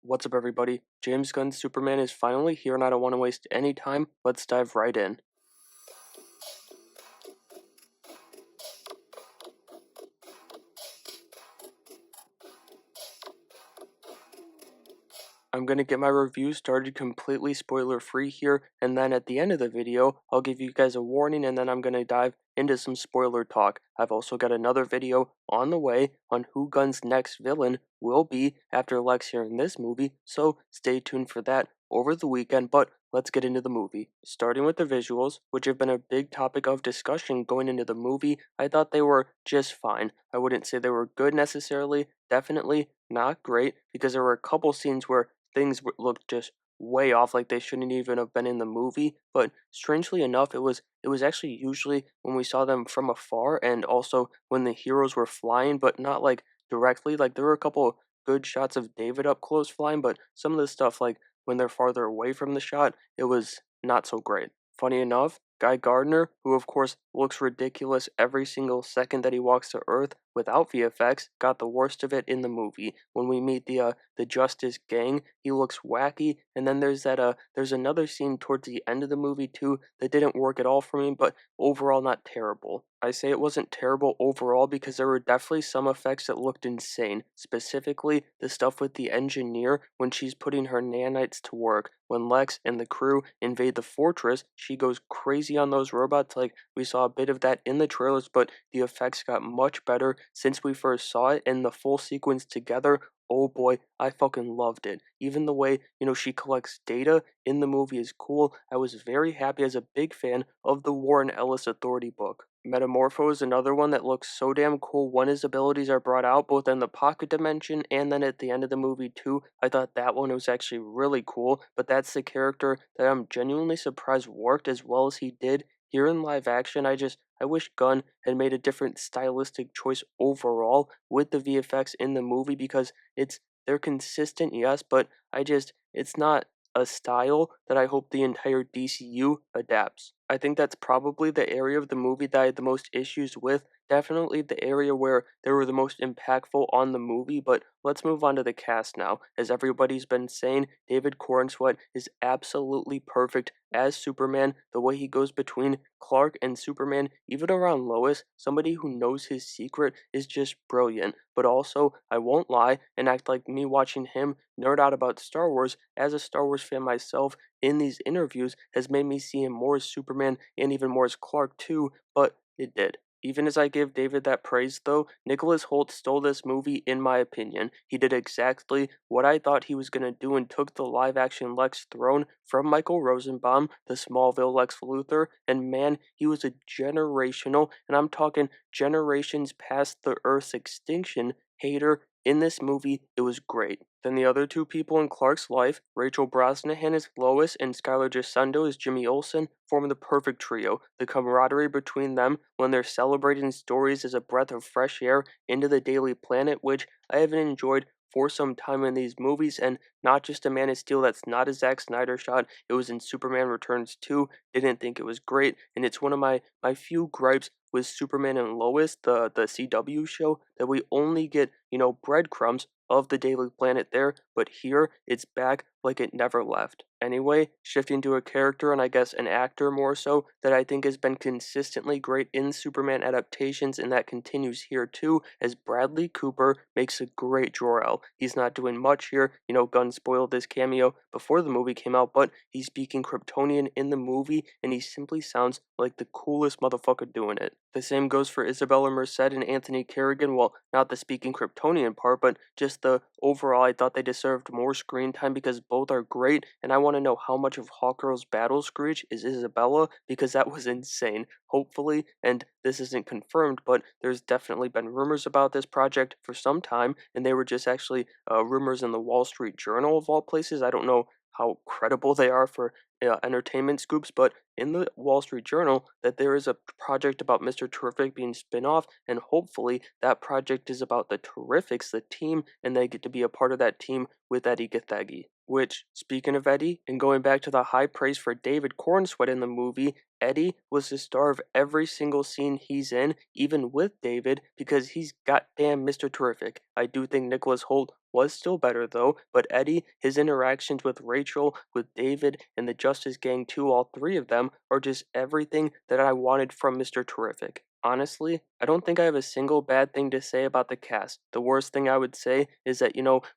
What's up, everybody? James Gunn's Superman is finally here, and I don't want to waste any time. Let's dive right in. I'm going to get my review started completely spoiler-free here, and then at the end of the video, I'll give you guys a warning, and then I'm going to dive into some spoiler talk. I've also got another video on the way on who Gunn's next villain will be after Lex hearing this movie, so stay tuned for that over the weekend, but let's get into the movie. Starting with the visuals, which have been a big topic of discussion going into the movie, I thought they were just fine. I wouldn't say they were good necessarily, definitely not great, because there were a couple scenes where things looked just way off, like they shouldn't even have been in the movie. But strangely enough, it was actually usually when we saw them from afar, and also when the heroes were flying, but not like directly. Like there were a couple good shots of David up close flying, but some of the stuff like when they're farther away from the shot, it was not so great. Funny enough, Guy Gardner, who of course looks ridiculous every single second that he walks to Earth without VFX, got the worst of it in the movie. When we meet the Justice Gang, he looks wacky, and then there's another scene towards the end of the movie too that didn't work at all for me, but overall not terrible. I say it wasn't terrible overall because there were definitely some effects that looked insane, specifically the stuff with the engineer when she's putting her nanites to work. When Lex and the crew invade the fortress, she goes crazy on those robots. Like, we saw a bit of that in the trailers, but the effects got much better since we first saw it, and the full sequence together, oh boy, I fucking loved it. Even the way, she collects data in the movie is cool. I was very happy as a big fan of the Warren Ellis Authority book. Metamorpho is another one that looks so damn cool when his abilities are brought out, both in the pocket dimension and then at the end of the movie too. I thought that one was actually really cool, but that's the character that I'm genuinely surprised worked as well as he did here in live action. I wish Gunn had made a different stylistic choice overall with the VFX in the movie because they're consistent, yes, but it's not a style that I hope the entire DCU adapts. I think that's probably the area of the movie that I had the most issues with. Definitely the area where they were the most impactful on the movie, but let's move on to the cast now. As everybody's been saying, David Corenswet is absolutely perfect as Superman. The way he goes between Clark and Superman, even around Lois, somebody who knows his secret, is just brilliant. But also, I won't lie and act like me watching him nerd out about Star Wars as a Star Wars fan myself in these interviews has made me see him more as Superman and even more as Clark too, but it did. Even as I give David that praise though, Nicholas Hoult stole this movie in my opinion. He did exactly what I thought he was going to do and took the live action Lex throne from Michael Rosenbaum, the Smallville Lex Luthor, and man, he was a generational, and I'm talking generations past the Earth's extinction, hater in this movie. It was great. Then the other two people in Clark's life, Rachel Brosnahan as Lois and Skylar Gisondo as Jimmy Olsen, form the perfect trio. The camaraderie between them when they're celebrating stories is a breath of fresh air into the Daily Planet, which I haven't enjoyed for some time in these movies, and not just a Man of Steel that's not a Zack Snyder shot. It was in Superman Returns 2. Didn't think it was great, and it's one of my few gripes with Superman and Lois, the CW show, that we only get, breadcrumbs of the Daily Planet there, but here it's back like it never left. Anyway, shifting to a character and I guess an actor more so that I think has been consistently great in Superman adaptations, and that continues here too, as Bradley Cooper makes a great Jor-El. He's not doing much here, Gunn spoiled this cameo before the movie came out, but he's speaking Kryptonian in the movie, and he simply sounds like the coolest motherfucker doing it. The same goes for Isabella Merced and Anthony Kerrigan, well, not the speaking Kryptonian part, but just the overall, I thought they deserved more screen time because both are great, and I want to know how much of Hawkgirl's battle screech is Isabella, because that was insane. Hopefully, and this isn't confirmed, but there's definitely been rumors about this project for some time, and they were just actually rumors in the Wall Street Journal of all places. I don't know how credible they are for entertainment scoops, but in the Wall Street Journal that there is a project about Mr. Terrific being spin-off, and hopefully that project is about the Terrifics, the team, and they get to be a part of that team with Eddie Gathegi. Which, speaking of Eddie, and going back to the high praise for David Cornsweet in the movie, Eddie was the star of every single scene he's in, even with David, because he's goddamn Mr. Terrific. I do think Nicholas Hoult was still better though, but Eddie, his interactions with Rachel, with David, and the Justice Gang too, all three of them, are just everything that I wanted from Mr. Terrific. Honestly, I don't think I have a single bad thing to say about the cast. The worst thing I would say is that,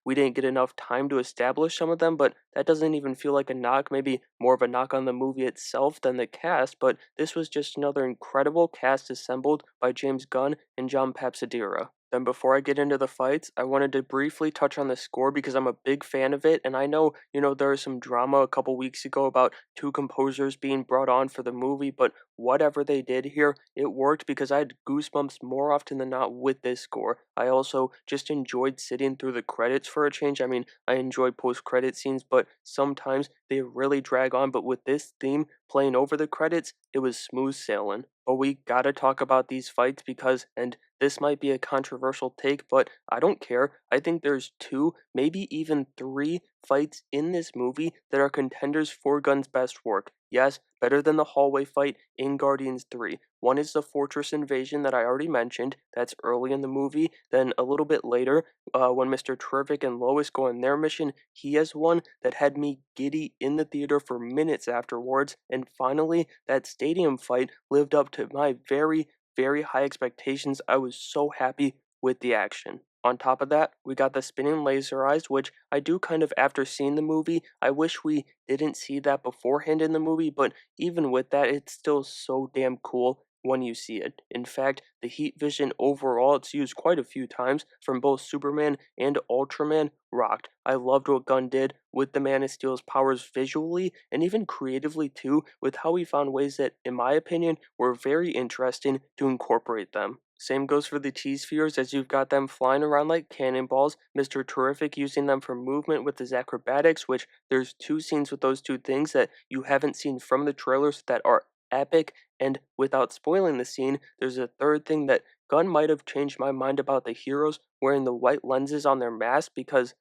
we didn't get enough time to establish some of them, but that doesn't even feel like a knock, maybe more of a knock on the movie itself than the cast, but this was just another incredible cast assembled by James Gunn and John Papsadera. Then before I get into the fights, I wanted to briefly touch on the score because I'm a big fan of it, and I know, there was some drama a couple weeks ago about two composers being brought on for the movie, but whatever they did here, it worked because I had goosebumps more often than not with this score. I also just enjoyed sitting through the credits for a change. I mean, I enjoy post-credit scenes, but sometimes they really drag on, but with this theme playing over the credits, it was smooth sailing. But we gotta talk about these fights because, and this might be a controversial take, but I don't care. I think there's two, maybe even three fights in this movie that are contenders for Gunn's best work. Yes, better than the hallway fight in Guardians 3. One is the fortress invasion that I already mentioned, that's early in the movie. Then a little bit later, when Mr. Terrific and Lois go on their mission, he has one that had me giddy in the theater for minutes afterwards. And finally, that stadium fight lived up to my very, very high expectations. I was so happy with the action. On top of that, we got the spinning laser eyes, which I do kind of after seeing the movie. I wish we didn't see that beforehand in the movie, but even with that, it's still so damn cool when you see it. In fact, the heat vision overall, it's used quite a few times from both Superman and Ultraman, rocked. I loved what Gunn did with the Man of Steel's powers visually and even creatively too, with how he found ways that, in my opinion, were very interesting to incorporate them. Same goes for the T-spheres, as you've got them flying around like cannonballs, Mr. Terrific using them for movement with his acrobatics, which there's two scenes with those two things that you haven't seen from the trailers that are epic, and without spoiling the scene, there's a third thing that Gunn might have changed my mind about the heroes wearing the white lenses on their masks because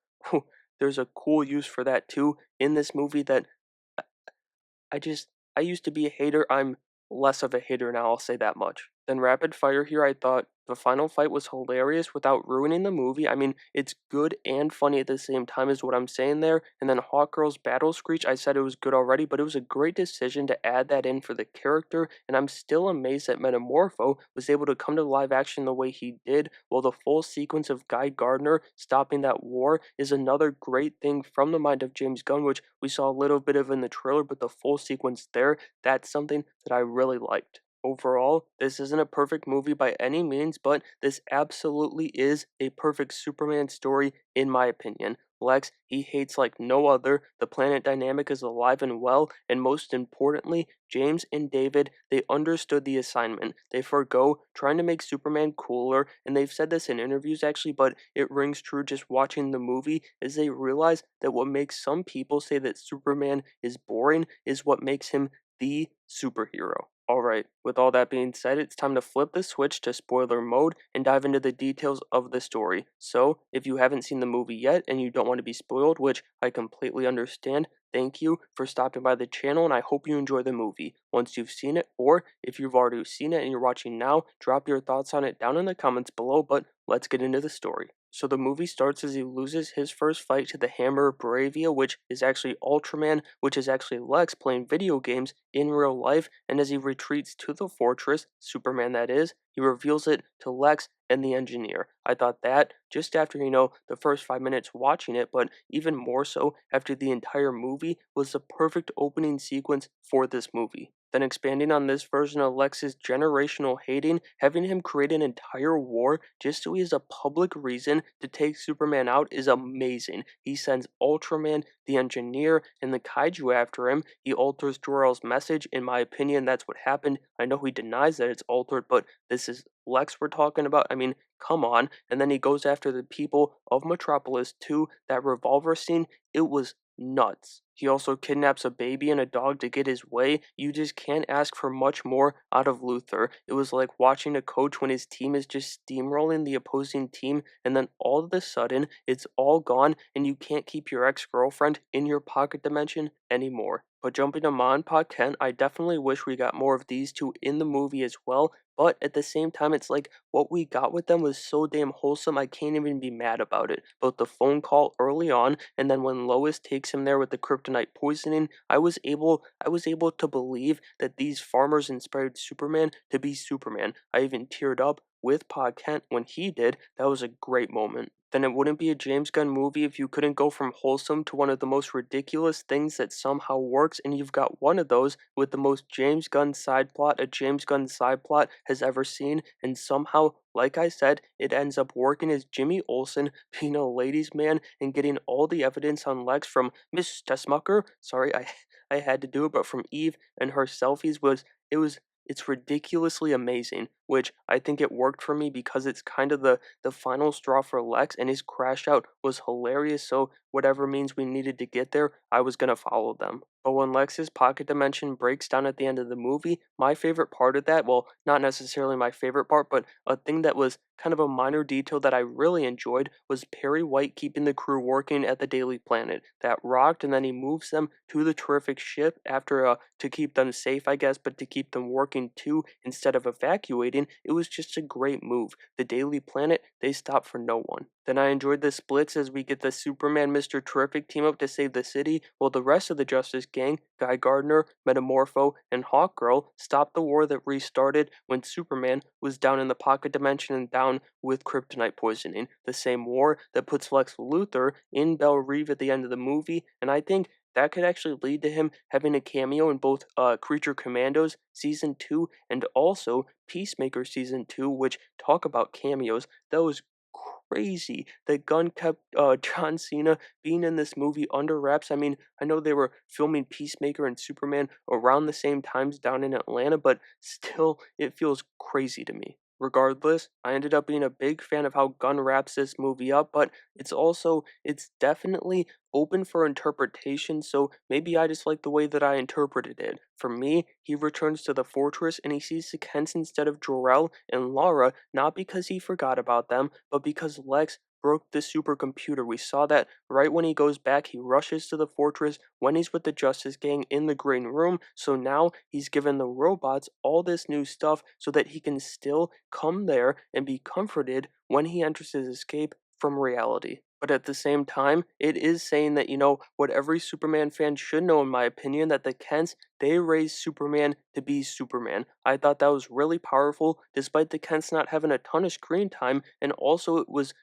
there's a cool use for that too in this movie that I just I used to be a hater. I'm less of a hater now, I'll say that much. Then rapid fire here, I thought the final fight was hilarious without ruining the movie. I mean, it's good and funny at the same time is what I'm saying there. And then Hawkgirl's battle screech, I said it was good already, but it was a great decision to add that in for the character. And I'm still amazed that Metamorpho was able to come to live action the way he did, while the full sequence of Guy Gardner stopping that war is another great thing from the mind of James Gunn, which we saw a little bit of in the trailer, but the full sequence there, that's something that I really liked. Overall, this isn't a perfect movie by any means, but this absolutely is a perfect Superman story, in my opinion. Lex, he hates like no other, the planet dynamic is alive and well, and most importantly, James and David, they understood the assignment. They forgo trying to make Superman cooler, and they've said this in interviews actually, but it rings true just watching the movie, as they realize that what makes some people say that Superman is boring is what makes him the superhero. Alright, with all that being said, it's time to flip the switch to spoiler mode and dive into the details of the story. So, if you haven't seen the movie yet and you don't want to be spoiled, which I completely understand, thank you for stopping by the channel and I hope you enjoy the movie. Once you've seen it, or if you've already seen it and you're watching now, drop your thoughts on it down in the comments below, but let's get into the story. So the movie starts as he loses his first fight to the Hammer of Bravia, which is actually Ultraman, which is actually Lex playing video games in real life, and as he retreats to the fortress, Superman that is, he reveals it to Lex and the engineer. I thought that, just after, the first 5 minutes watching it, but even more so after the entire movie, was the perfect opening sequence for this movie. Then expanding on this version of Lex's generational hating, having him create an entire war just so he has a public reason to take Superman out is amazing. He sends Ultraman, the engineer, and the kaiju after him. He alters Jor-El's message. In my opinion, that's what happened. I know he denies that it's altered, but this is Lex we're talking about. I mean, come on. And then he goes after the people of Metropolis too. That revolver scene, it was nuts. He also kidnaps a baby and a dog to get his way. You just can't ask for much more out of Luther. It was like watching a coach when his team is just steamrolling the opposing team, and then all of a sudden, it's all gone, and you can't keep your ex-girlfriend in your pocket dimension anymore. But jumping to Ma and Pa Kent, I definitely wish we got more of these two in the movie as well. But at the same time, it's like what we got with them was so damn wholesome, I can't even be mad about it. Both the phone call early on, and then when Lois takes him there with the kryptonite poisoning, I was able to believe that these farmers inspired Superman to be Superman. I even teared up with Pa Kent when he did. That was a great moment. Then it wouldn't be a James Gunn movie if you couldn't go from wholesome to one of the most ridiculous things that somehow works, and you've got one of those with the most James Gunn side plot a James Gunn side plot has ever seen, and somehow, like I said, it ends up working as Jimmy Olsen being a ladies' man and getting all the evidence on Lex from Miss Tessmucker. Sorry, I had to do it, but from Eve and her selfies it was it's ridiculously amazing, which I think it worked for me because it's kind of the final straw for Lex, and his crash out was hilarious. So whatever means we needed to get there, I was gonna follow them. But when Lex's pocket dimension breaks down at the end of the movie, my favorite part of that, well, not necessarily my favorite part, but a thing that was kind of a minor detail that I really enjoyed was Perry White keeping the crew working at the Daily Planet. That rocked, and then he moves them to the terrific ship after to keep them safe, I guess, but to keep them working too instead of evacuating. It was just a great move. The Daily Planet, they stopped for no one. Then I enjoyed the splits as we get the Superman Mr. Terrific team up to save the city, while the rest of the Justice Gang, Guy Gardner, Metamorpho, and Hawkgirl, stopped the war that restarted when Superman was down in the pocket dimension and down with kryptonite poisoning. The same war that puts Lex Luthor in Belle Reve at the end of the movie, and I think that could actually lead to him having a cameo in both Creature Commandos Season 2 and also Peacemaker Season 2, which talk about cameos. That was crazy that Gunn kept John Cena being in this movie under wraps. I mean, I know they were filming Peacemaker and Superman around the same times down in Atlanta, but still, it feels crazy to me. Regardless, I ended up being a big fan of how Gunn wraps this movie up, but it's definitely open for interpretation, so maybe I just like the way that I interpreted it. For me, he returns to the fortress and he sees the Kents instead of Jor-El and Lara, not because he forgot about them, but because Lex broke the supercomputer. We saw that right when he goes back, he rushes to the fortress when he's with the Justice Gang in the Green Room, so now he's given the robots all this new stuff so that he can still come there and be comforted when he enters his escape from reality. But at the same time, it is saying that, what every Superman fan should know, in my opinion, that the Kents, they raised Superman to be Superman. I thought that was really powerful, despite the Kents not having a ton of screen time, and also it was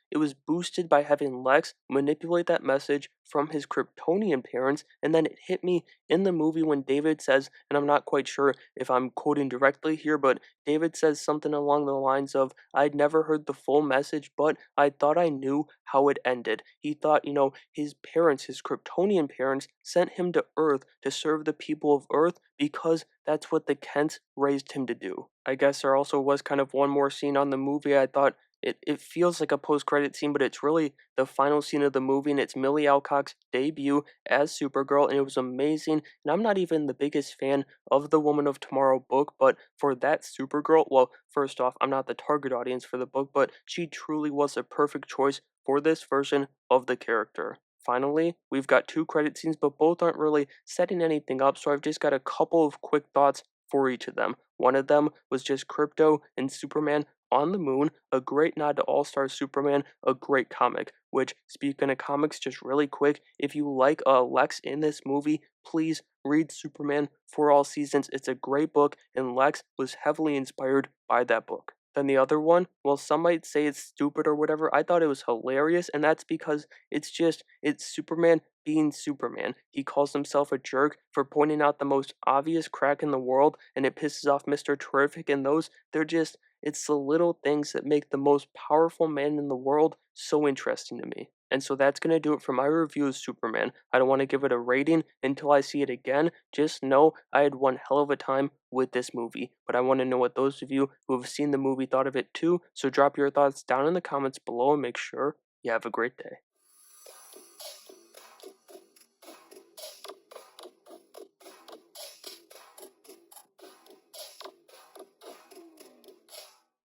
boosted by having Lex manipulate that message from his Kryptonian parents, and then it hit me in the movie when David says, and I'm not quite sure if I'm quoting directly here, but David says something along the lines of, I'd never heard the full message, but I thought I knew how it ended. He thought, his parents, his Kryptonian parents, sent him to Earth to serve the people of Earth because that's what the Kents raised him to do. I guess there also was kind of one more scene on the movie. I thought it feels like a post-credit scene, but it's really the final scene of the movie, and it's Millie Alcock's debut as Supergirl, and it was amazing. And I'm not even the biggest fan of the Woman of Tomorrow book, but for that Supergirl, well, first off, I'm not the target audience for the book, but she truly was a perfect choice for this version of the character. Finally, we've got two credit scenes, but both aren't really setting anything up, so I've just got a couple of quick thoughts for each of them. One of them was just Krypto and Superman on the moon, a great nod to All-Star Superman, a great comic, which, speaking of comics, just really quick, if you like Lex in this movie, please read Superman for All Seasons. It's a great book, and Lex was heavily inspired by that book. Then the other one, well, some might say it's stupid or whatever. I thought it was hilarious, and that's because it's Superman being Superman. He calls himself a jerk for pointing out the most obvious crack in the world, and it pisses off Mr. Terrific, and it's the little things that make the most powerful man in the world so interesting to me. And so that's going to do it for my review of Superman. I don't want to give it a rating until I see it again. Just know I had one hell of a time with this movie. But I want to know what those of you who have seen the movie thought of it too. So drop your thoughts down in the comments below and make sure you have a great day.